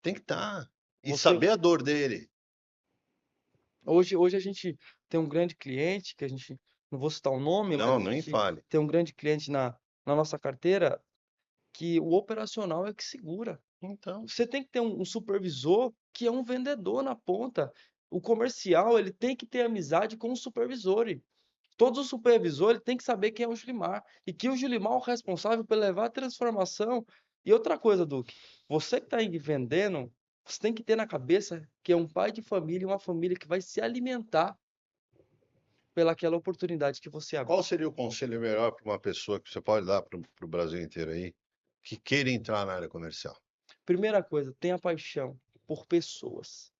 tem que estar. E Você saber a dor dele. hoje a gente tem um grande cliente que a gente não vou citar o nome, mas Não, a nem gente fale. tem um grande cliente na nossa carteira que o operacional é que segura. Então, Você tem que ter um supervisor que é um vendedor na ponta. O comercial, ele tem que ter amizade com o supervisor. E todos os supervisores têm que saber quem é o Julimar. E que o Julimar é o responsável por levar a transformação. E outra coisa, Duque, você que está aí vendendo, você tem que ter na cabeça que é um pai de família e uma família que vai se alimentar pelaquela oportunidade que você qual abriu. seria o conselho melhor para uma pessoa que você pode dar para o Brasil inteiro aí, que queira entrar na área comercial? Primeira coisa, tenha paixão por pessoas.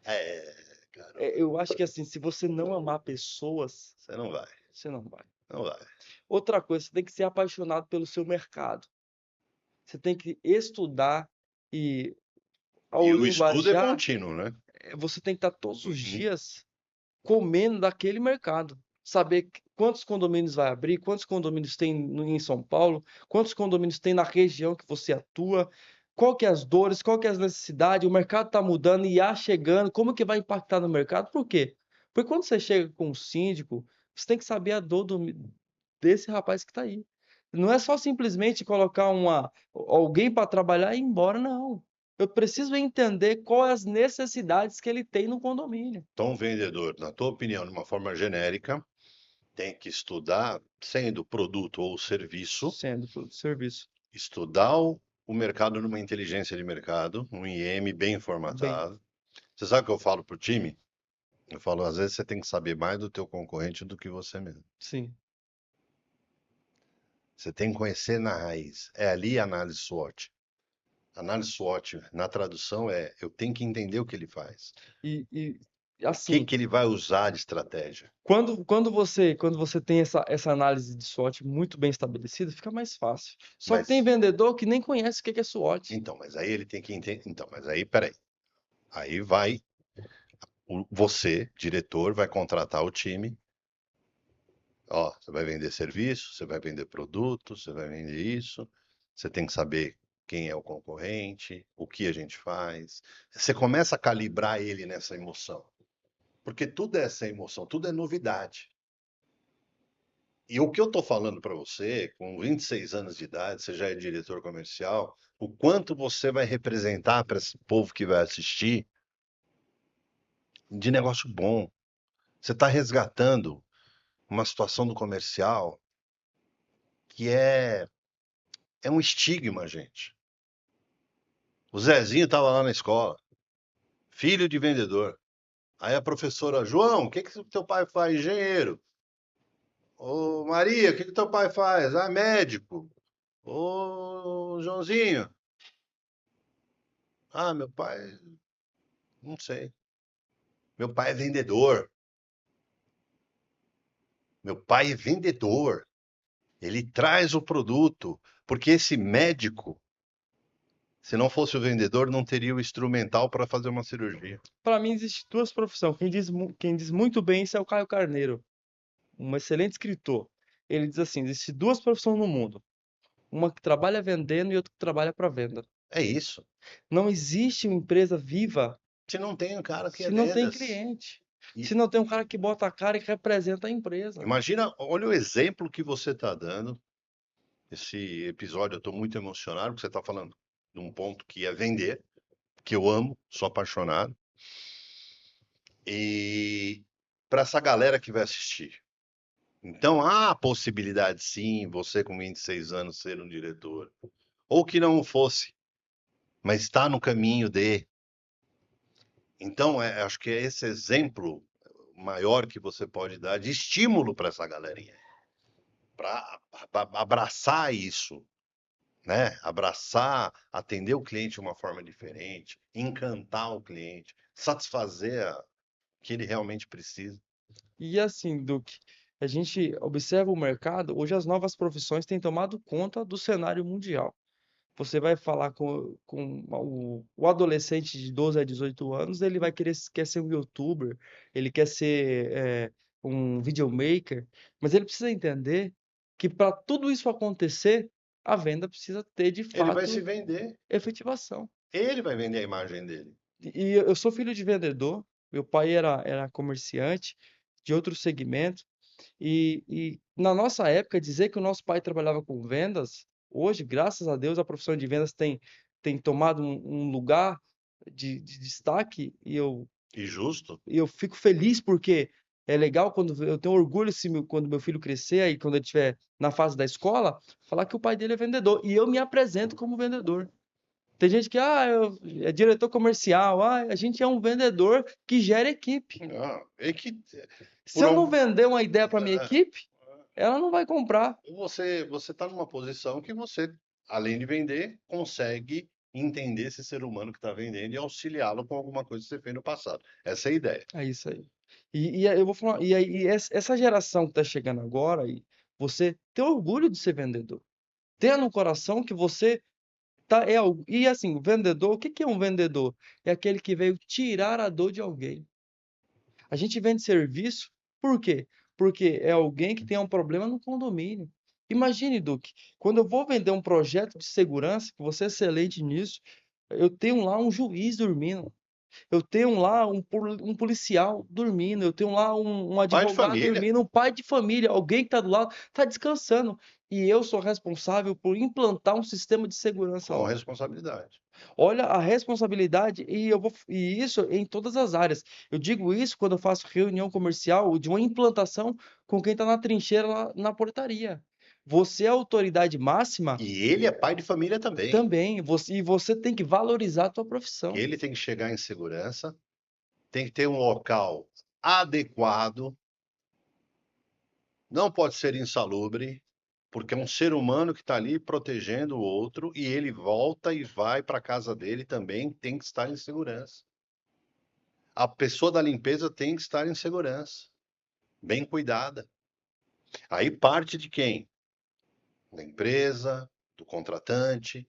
É, cara, Eu acho que assim, se você não amar pessoas, você não vai, você não vai. não vai. Outra coisa, você tem que ser apaixonado pelo seu mercado. Você tem que estudar e ao E o estudo é linguajar, contínuo, né? você tem que estar todos os Uhum. dias comendo daquele mercado. Saber quantos condomínios vai abrir, quantos condomínios tem em São Paulo, quantos condomínios tem na região que você atua, qual que é as dores, qual que é as necessidades, o mercado está mudando, IA chegando, como que vai impactar no mercado? Por quê? Porque quando você chega com um síndico, você tem que saber a dor desse rapaz que está aí. Não é só simplesmente colocar alguém para trabalhar e ir embora, não. Eu preciso entender quais as necessidades que ele tem no condomínio. Então, um vendedor, na tua opinião, de uma forma genérica, tem que estudar, sendo produto ou serviço, Sendo produto de serviço. estudar o mercado numa inteligência de mercado, um IM bem Bem, formatado. Você sabe o que eu falo pro time? Eu falo, às vezes você tem que saber mais do teu concorrente do que você mesmo. sim. Você tem que conhecer na raiz. É ali a análise SWOT. Análise SWOT, na tradução, é eu tenho que entender o que ele faz. E O que assim, que ele vai usar de estratégia. quando você tem essa análise de SWOT muito bem estabelecida, fica mais fácil. Só que tem Mas, vendedor que nem conhece o que é SWOT. então, mas aí ele tem que entender. Então, mas aí, peraí. Aí vai, você, diretor, vai contratar o time. Ó, você vai vender serviço, você vai vender produto, você vai vender isso. Você tem que saber quem é o concorrente, o que a gente faz. Você começa a calibrar ele nessa emoção. Porque tudo é essa emoção, tudo é novidade. E o que eu estou falando para você, com 26 anos de idade, você já é diretor comercial, o quanto você vai representar para esse povo que vai assistir de negócio bom. Você está resgatando uma situação do comercial que é um estigma, gente. O Zezinho estava lá na escola, filho de vendedor. Aí a professora, João, o que que teu pai faz? Engenheiro. Ô Maria, o que que teu pai faz? Ah, médico. Ô Joãozinho. Ah, meu pai, não sei. Meu pai é vendedor. Meu pai é vendedor. Ele traz o produto. Porque esse médico, se não fosse o vendedor, não teria o instrumental para fazer uma cirurgia. Para mim, existem duas profissões. Quem diz muito bem isso é o Caio Carneiro, um excelente escritor. Ele diz assim: existem duas profissões no mundo. Uma que trabalha vendendo e outra que trabalha para venda. É isso. Não existe uma empresa viva Se não tem um cara que é se não tem vendas. cliente. Se E não tem um cara que bota a cara e que representa a empresa. imagina, olha o exemplo que você está dando. Esse episódio eu estou muito emocionado, porque você está falando de um ponto que é vender, que eu amo, sou apaixonado. E para essa galera que vai assistir. Então há a possibilidade, sim, você com 26 anos ser um diretor. Ou que não fosse, mas está no caminho de. Então, acho que é esse exemplo maior que você pode dar de estímulo para essa galerinha, para abraçar isso, né? Abraçar, atender o cliente de uma forma diferente, encantar o cliente, satisfazer o que ele realmente precisa. E assim, Duque, a gente observa o mercado, hoje as novas profissões têm tomado conta do cenário mundial. Você vai falar com o adolescente de 12 a 18 anos, ele quer ser um youtuber, ele quer ser um videomaker, mas ele precisa entender que para tudo isso acontecer, a venda precisa ter de Ele vai se fato vender, efetivação. ele vai vender a imagem dele. E eu sou filho de vendedor, meu pai era comerciante de outro segmento, E na nossa época, dizer que o nosso pai trabalhava com vendas, hoje, graças a Deus, a profissão de vendas tem tomado um lugar de destaque E justo. e eu fico feliz porque é legal eu tenho orgulho quando meu filho crescer, aí quando ele estiver na fase da escola, falar que o pai dele é vendedor e eu me apresento como vendedor. Tem gente que é diretor comercial, a gente é um vendedor que gera equipe. É que Se por eu não algum, vender uma ideia para minha equipe, ela não vai comprar. você está numa posição que você, além de vender, consegue entender esse ser humano que está vendendo e auxiliá-lo com alguma coisa que você fez no passado. Essa é a ideia. É isso aí. E aí eu vou falar, e aí essa geração que está chegando agora, e você tem orgulho de ser vendedor. Tenha no coração que você e assim, o vendedor, o que que é um vendedor? É aquele que veio tirar a dor de alguém. A gente vende serviço, por quê? Porque é alguém que tem um problema no condomínio. Imagine, Duque, quando eu vou vender um projeto de segurança, que você é excelente nisso, eu tenho lá um juiz dormindo, eu tenho lá um policial dormindo, eu tenho lá um Pai de advogado família, dormindo, um pai de família, alguém que está do lado, está descansando. E eu sou responsável por implantar um sistema de segurança com lá. responsabilidade. Olha a responsabilidade e isso em todas as áreas. Eu digo isso quando eu faço reunião comercial de uma implantação com quem está na trincheira lá na portaria. Você é a autoridade máxima E ele é pai de família também. também, e você tem que valorizar a tua Que profissão. ele tem que chegar em segurança, tem que ter um local adequado, não pode ser insalubre, porque é um ser humano que está ali protegendo o outro e ele volta e vai para a casa dele também, tem que estar em segurança. A pessoa da limpeza tem que estar em segurança, bem cuidada. Aí parte de quem? Da empresa, do contratante.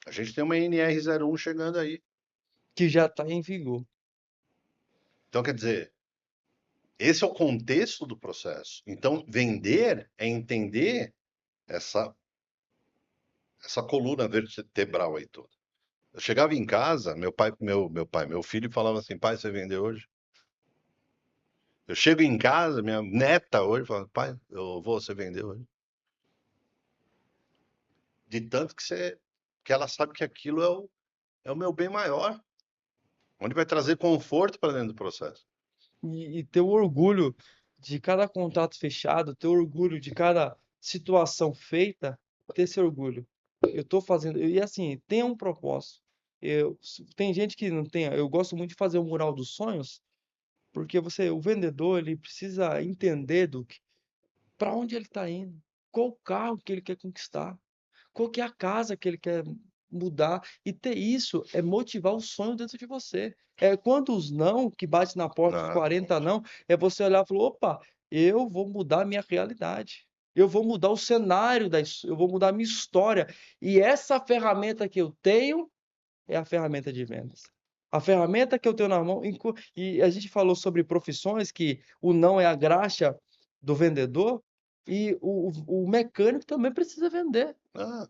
A gente tem uma NR01 chegando aí. Que já está em vigor. Então, quer dizer, esse é o contexto do processo. Então, vender é entender essa, essa coluna vertebral aí toda. Eu chegava em casa, meu filho falava assim, pai, você vendeu hoje? Eu chego em casa, minha neta hoje fala, pai, você vendeu hoje? De tanto que ela sabe que aquilo é o meu bem maior, onde vai trazer conforto para dentro do processo. E ter o orgulho de cada contrato fechado, ter orgulho de cada situação feita, ter esse orgulho. Eu estou fazendo, e assim, tem um propósito. Tem gente que não tem, eu gosto muito de fazer o mural dos sonhos, porque o vendedor, ele precisa entender do que, para onde ele está indo, qual o carro que ele quer conquistar, qual que é a casa que ele quer mudar. E ter isso é motivar o sonho dentro de você. É quantos não que bate na porta, os Não, 40 não, é você olhar e falar, opa, eu vou mudar a minha realidade. Eu vou mudar o cenário eu vou mudar a minha história. E essa ferramenta que eu tenho é a ferramenta de vendas. A ferramenta que eu tenho na mão, e a gente falou sobre profissões que o não é a graxa do vendedor, e o mecânico também precisa vender.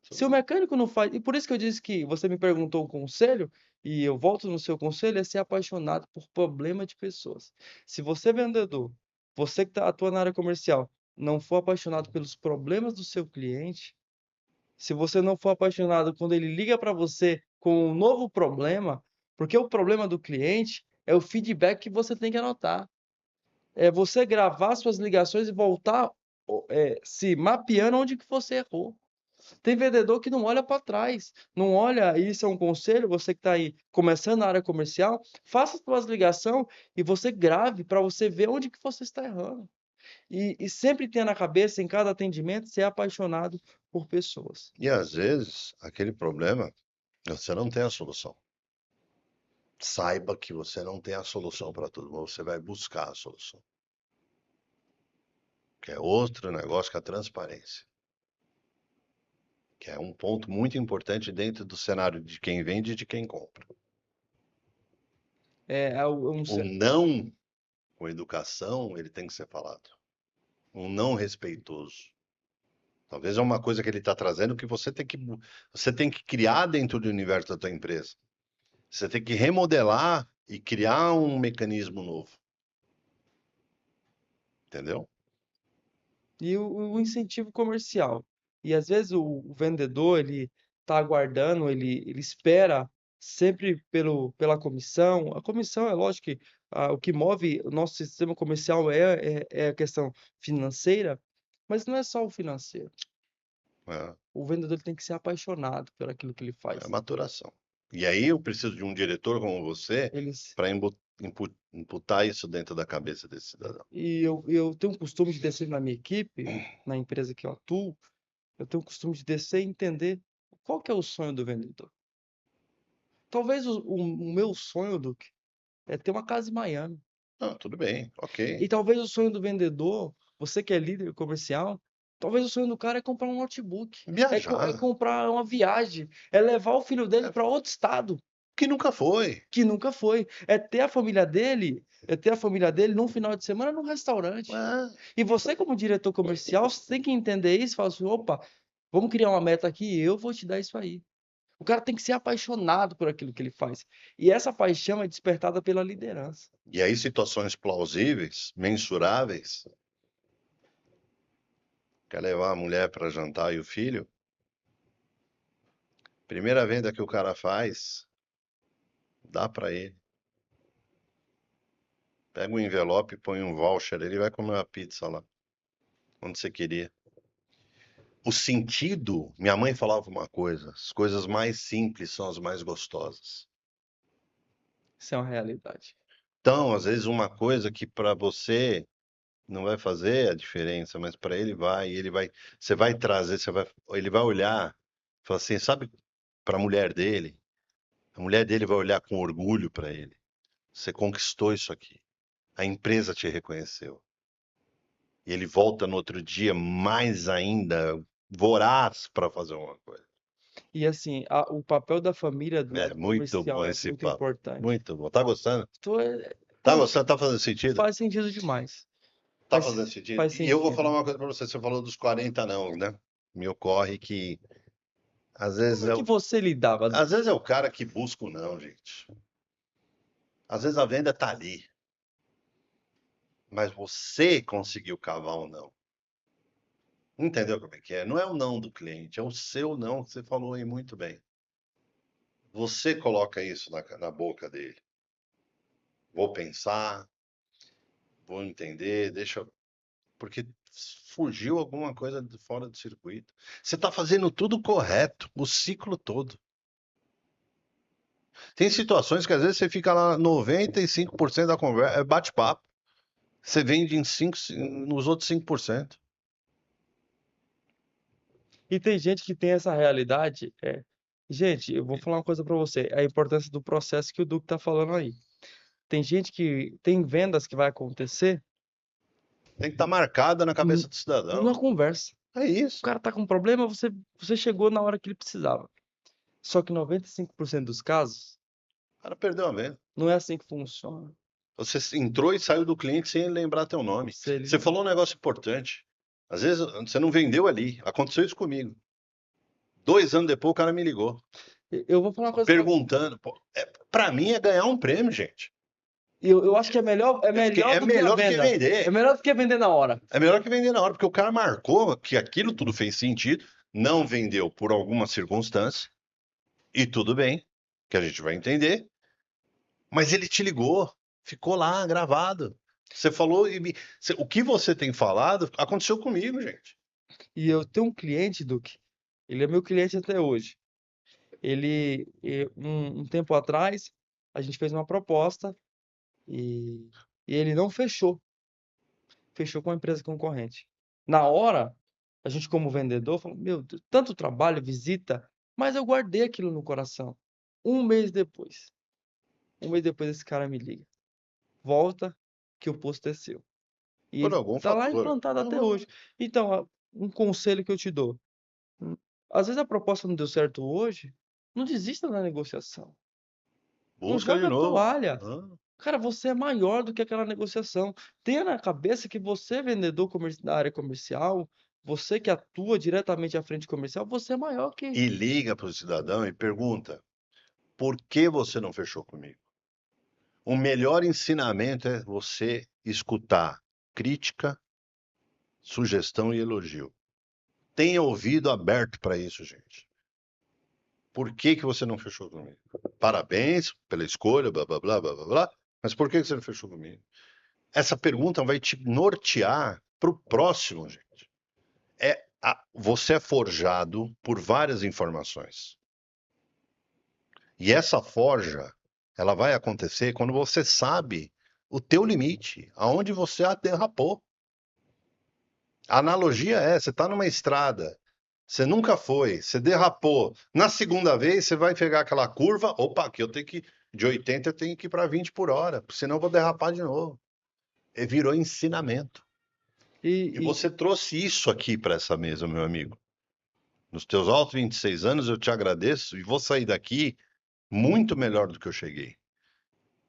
Se o tudo. mecânico não faz. E por isso que eu disse que você me perguntou um conselho, e eu volto no seu conselho, é ser apaixonado por problema de pessoas. Se você é vendedor, você que atua na área comercial, não for apaixonado pelos problemas do seu cliente, se você não for apaixonado quando ele liga para você com um novo problema, porque o problema do cliente é o feedback que você tem que anotar. É você gravar suas ligações e voltar se mapeando onde que você errou. Tem vendedor que não olha para trás, não olha, isso é um conselho, você que está aí começando na área comercial, faça suas ligações e você grave para você ver onde que você está errando. E sempre tenha na cabeça, em cada atendimento, ser apaixonado por pessoas. E às vezes, aquele problema, você não tem a solução. Saiba que você não tem a solução para tudo, mas você vai buscar a solução. Que é outro negócio que é a transparência. Que é um ponto muito importante dentro do cenário de quem vende e de quem compra. Um O não com educação, ele tem que ser falado. Um não respeitoso. Talvez é uma coisa que ele está trazendo que você tem que criar dentro do universo da tua empresa. Você tem que remodelar e criar um mecanismo novo. Entendeu? E o incentivo comercial. E às vezes o vendedor, ele está aguardando, ele espera sempre pela comissão. A comissão, é lógico que o que move o nosso sistema comercial é a questão financeira, mas não é só o financeiro. É, O vendedor tem que ser apaixonado por aquilo que ele é faz. maturação. E aí eu preciso de um diretor como você Eles, para imputar isso dentro da cabeça desse cidadão. eu tenho o costume de descer na minha equipe, na empresa que eu atuo, eu tenho o costume de descer e entender qual que é o sonho do vendedor. Talvez o meu sonho, Duque, é ter uma casa em Miami. Não, tudo bem, ok. E talvez o sonho do vendedor, você que é líder comercial, talvez o sonho do cara é comprar um notebook, é Viajar, comprar uma viagem, é levar o filho dele é, para outro estado, que nunca foi. que nunca foi, é ter a família dele num final de semana num restaurante. É, E você, como diretor comercial, você tem que entender isso e falar assim: opa, vamos criar uma meta aqui e eu vou te dar isso aí. O cara tem que ser apaixonado por aquilo que ele faz. E essa paixão é despertada pela liderança. e aí situações plausíveis, mensuráveis, quer levar a mulher para jantar e o filho, primeira venda que o cara faz, dá para ele. Pega um envelope, põe um voucher, ele vai comer uma pizza lá, onde você queria. O sentido, minha mãe falava uma coisa, as coisas mais simples são as mais gostosas. Isso é uma realidade. Então, às vezes uma coisa que para você não vai fazer a diferença, mas para ele vai, e ele vai, você vai trazer, ele vai olhar, fala assim, sabe, para a mulher dele vai olhar com orgulho para ele. Você conquistou isso aqui. A empresa te reconheceu. E ele volta no outro dia mais ainda voraz para fazer uma coisa. E assim, o papel da família do É lado muito bom comercial é esse muito papo. importante. Muito bom. Tá gostando? Então, Tá quando gostando? Tá fazendo sentido? faz sentido demais. Tá fazendo sentido? Faz E eu vou falar sentido. uma coisa para você. Você falou dos 40 não, né? Me ocorre que às vezes Como é é que o, você lidava, às Duque? vezes é o cara que busca o não, gente. Às vezes a venda tá ali, mas você conseguiu cavar o não. Entendeu como é que é? Não é o não do cliente, é o seu não, que você falou aí muito bem. Você coloca isso na boca dele. Vou pensar, vou entender, deixa. Porque fugiu alguma coisa de fora do circuito. Você está fazendo tudo correto, o ciclo todo. Tem situações que às vezes você fica lá 95% da conversa, é bate-papo. Você vende em 5, nos outros 5%. E tem gente que tem essa realidade. Gente, eu vou falar uma coisa para você. A importância do processo que o Duque tá falando aí. Tem gente que tem vendas que vai acontecer Tem que estar marcada na n- cabeça do cidadão. numa conversa. É O isso. cara tá com um problema, você chegou na hora que ele precisava. Só que 95% dos casos, O cara perdeu a venda. não é assim que funciona. Você entrou e saiu do cliente sem lembrar teu nome. Se ele Você não... falou um negócio importante. Às vezes você não vendeu ali. Aconteceu isso comigo. 2 anos depois o cara me ligou, Eu vou falar uma coisa pra... perguntando. Pô, pra mim é ganhar um prêmio, gente. Eu acho que é Porque melhor é do que a melhor do que venda. É vender. melhor do que vender na hora. É melhor que vender na hora, porque o cara marcou que aquilo tudo fez sentido, não vendeu por alguma circunstância, e tudo bem, que a gente vai entender, mas ele te ligou, ficou lá gravado. Você falou, o que você tem falado aconteceu comigo, gente. E eu tenho um cliente, Duque, ele é meu cliente até hoje. Um tempo atrás, a gente fez uma proposta e, e ele não fechou. Fechou com a empresa concorrente. Na hora, a gente como vendedor falou, meu Deus, tanto trabalho, visita, mas eu guardei aquilo no coração. Um mês depois, um mês depois esse cara me liga. Volta que o posto é seu. E Por ele algum tá lá fator. implantado até hoje. Então, um conselho que eu te dou. Às vezes a proposta não deu certo hoje, não desista da negociação. Não Busca de joga a novo. toalha. Cara, você é maior do que aquela negociação. Tenha na cabeça que você, vendedor da área comercial, você que atua diretamente à frente comercial, você é maior que. E liga para o cidadão e pergunta: por que você não fechou comigo? O melhor ensinamento é você escutar crítica, sugestão e elogio. Tenha ouvido aberto para isso, gente. Por que que você não fechou comigo? Parabéns pela escolha, blá, blá, blá, blá, blá, blá. Mas por que que você não fechou comigo? Essa pergunta vai te nortear para o próximo, gente. Você é forjado por várias informações. E essa forja, ela vai acontecer quando você sabe o teu limite, aonde você derrapou. A analogia é, você está numa estrada, você nunca foi, você derrapou. Na segunda vez, você vai pegar aquela curva, opa, aqui eu tenho que, de 80 eu tenho que ir para 20 por hora, senão eu vou derrapar de novo. E virou ensinamento. E E, você trouxe isso aqui para essa mesa, meu amigo. Nos teus altos 26 anos, eu te agradeço e vou sair daqui muito melhor do que eu cheguei.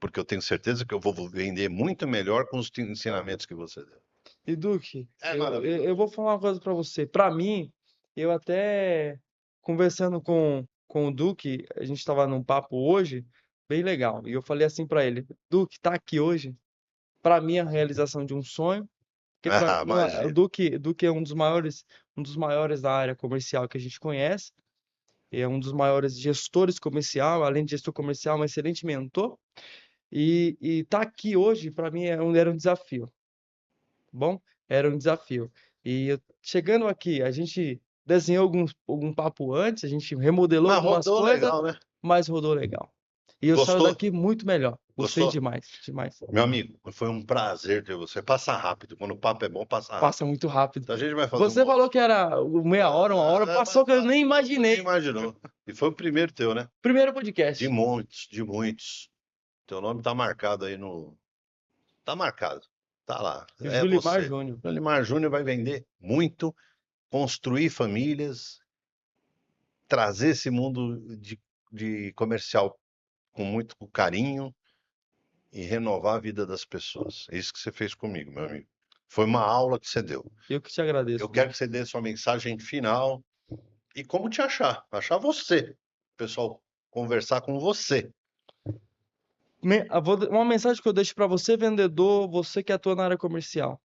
Porque eu tenho certeza que eu vou vender muito melhor com os ensinamentos que você deu. e Duque, É eu maravilhoso. vou falar uma coisa para você. Para mim, eu até conversando com o Duque, a gente estava num papo hoje, bem legal. E eu falei assim para ele: Duque, tá aqui hoje, para mim, a realização de um sonho. Porque para Ah, o imagina. Duque é um dos maiores da área comercial que a gente conhece. É um dos maiores gestores comercial, além de gestor comercial, um excelente mentor. E tá aqui hoje, para mim, era um desafio, tá bom? Era um desafio. Chegando aqui, a gente desenhou algum papo antes, a gente remodelou Mas algumas rodou coisas, legal, né? mas rodou legal. E eu saio Gostou? daqui muito melhor. Gostei Gostou? demais, demais. Meu amigo, foi um prazer ter você. Passa rápido. Quando o papo é bom, passa Passa rápido. muito rápido. Então a gente vai fazer um Você falou outro. que era meia hora, uma hora, passou que eu nem Nem imaginei. imaginou. E foi o primeiro teu, né? Primeiro De podcast. muitos, de muitos. Teu nome tá marcado aí no. Tá marcado. Tá lá. É Julimar você. Júnior. Jolimar Júnior vai vender muito, construir famílias, trazer esse mundo de comercial com muito carinho e renovar a vida das pessoas. É isso que você fez comigo, meu amigo. Foi uma aula que você deu. Eu que te Eu agradeço, quero Duque. que você dê sua mensagem final e como te achar. Achar você. O pessoal conversar com você. Uma mensagem que eu deixo para você, vendedor, você que atua na área comercial.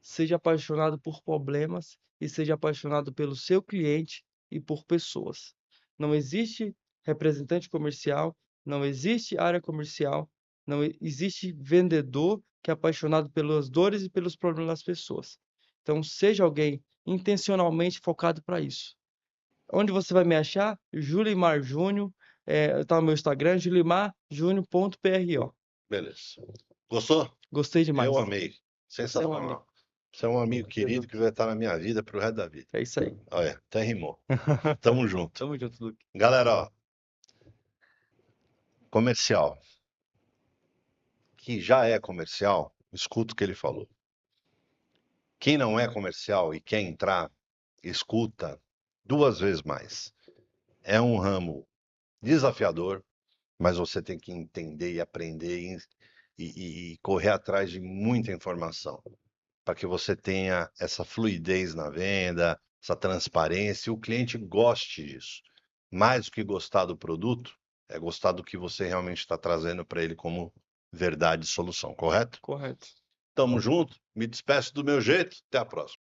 Seja apaixonado por problemas e seja apaixonado pelo seu cliente e por pessoas. Não existe representante comercial, não existe área comercial, não existe vendedor que é apaixonado pelas dores e pelos problemas das pessoas. Então, seja alguém intencionalmente focado para isso. Onde você vai me achar? Julimar Júnior. Tá no meu Instagram, julimarjúnior.pro. Beleza. Gostou? Gostei Eu demais. amei. Você é um amigo. Sensacional. Você é um amigo querido que vai estar na minha vida pro resto da vida. É isso aí. Olha, até rimou. Tamo junto. Tamo junto, Luke. Galera, ó, comercial. Que já é comercial, escuta o que ele falou. Quem não é comercial e quer entrar, escuta 2 vezes mais. É um ramo desafiador, mas você tem que entender e aprender e correr atrás de muita informação para que você tenha essa fluidez na venda, essa transparência e o cliente goste disso. Mais do que gostar do produto, é gostar do que você realmente está trazendo para ele como verdade e solução, correto? Correto. Tamo junto, me despeço do meu jeito, até a próxima.